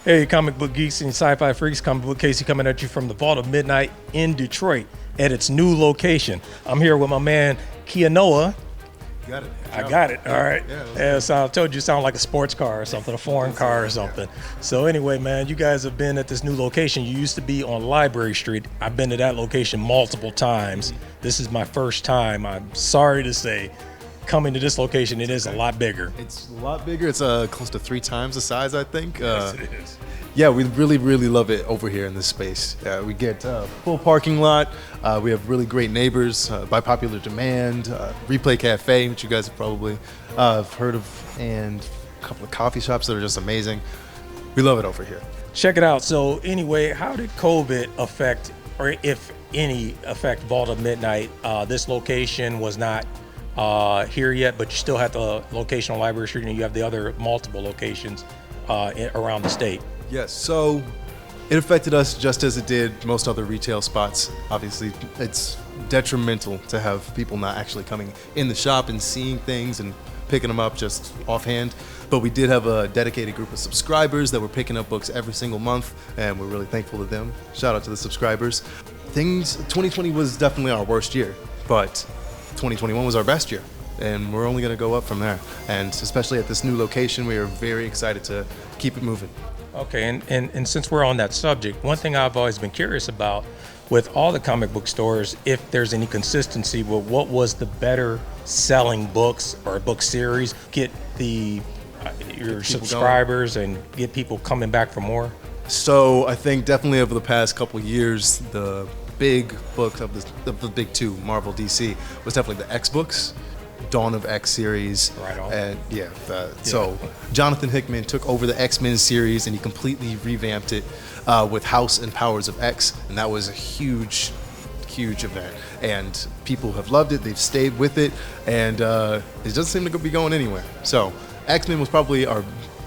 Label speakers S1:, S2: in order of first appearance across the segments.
S1: Hey, comic book geeks and sci-fi freaks, comic book Casey coming at you from the Vault of Midnight in Detroit at its new location. I'm here with my man Keanoa.
S2: You got it.
S1: I got it. All right.
S2: Yeah,
S1: So I told you, sound like a sports car or something, a foreign car or something. So anyway, man, you guys have been at this new location. You used to be on Library Street. I've been to that location multiple times. This is my first time. I'm sorry to say, coming to this location, it is a lot bigger.
S2: It's a lot bigger. It's close to 3 times the size, I think.
S1: Yes, it is.
S2: Yeah, we really, really love it over here in this space. We get full parking lot. We have really great neighbors by popular demand. Replay Cafe, which you guys have probably heard of, and a couple of coffee shops that are just amazing. We love it over here.
S1: Check it out. So anyway, how did COVID affect, or if any, affect Vault of Midnight? This location was not here yet, but you still have the location on Library Street, and you have the other multiple locations around the state.
S2: Yes, so it affected us just as it did most other retail spots. Obviously, it's detrimental to have people not actually coming in the shop and seeing things and picking them up just offhand. But we did have a dedicated group of subscribers that were picking up books every single month, and we're really thankful to them. Shout out to the subscribers. 2020 was definitely our worst year, but 2021 was our best year, and we're only going to go up from there. And especially at this new location, we are very excited to keep it moving.
S1: Okay, and since we're on that subject, one thing I've always been curious about with all the comic book stores, if there's any consistency with what was the better selling books or book series, get your subscribers and get people coming back for more.
S2: So I think definitely over the past couple of years, the big book of the big two, Marvel, DC, was definitely the X books. Dawn of X series.
S1: Right on.
S2: And so Jonathan Hickman took over the X-Men series and he completely revamped it with House and Powers of X, and that was a huge event. And people have loved it. They've stayed with it, and it doesn't seem to be going anywhere. So X-Men was probably our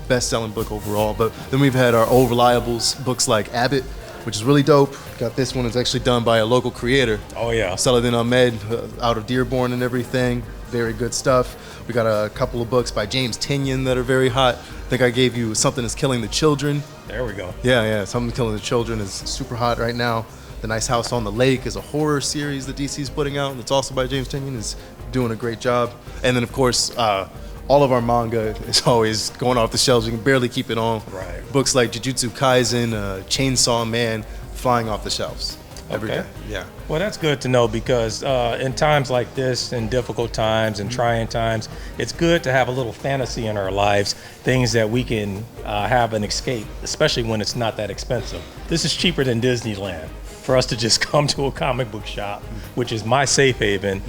S2: best-selling book overall. But then we've had our old reliables, books like Abbott, which is really dope. Got this one. It's actually done by a local creator.
S1: Oh yeah.
S2: Saladin Ahmed out of Dearborn and everything. Very good stuff. We got a couple of books by James Tynion that are very hot. I think I gave you Something is Killing the Children.
S1: There we go.
S2: Yeah. Something is Killing the Children is super hot right now. The Nice House on the Lake is a horror series that DC's putting out. That's also by James Tynion. Is doing a great job. And then of course, all of our manga is always going off the shelves. You can barely keep it on.
S1: Right.
S2: Books like Jujutsu Kaisen, Chainsaw Man, flying off the shelves every day. Yeah.
S1: Well, that's good to know, because in times like this, in difficult times and trying times, it's good to have a little fantasy in our lives, things that we can have an escape, especially when it's not that expensive. This is cheaper than Disneyland for us to just come to a comic book shop, which is my safe haven,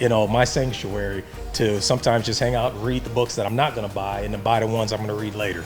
S1: my sanctuary, to sometimes just hang out and read the books that I'm not going to buy and then buy the ones I'm going to read later.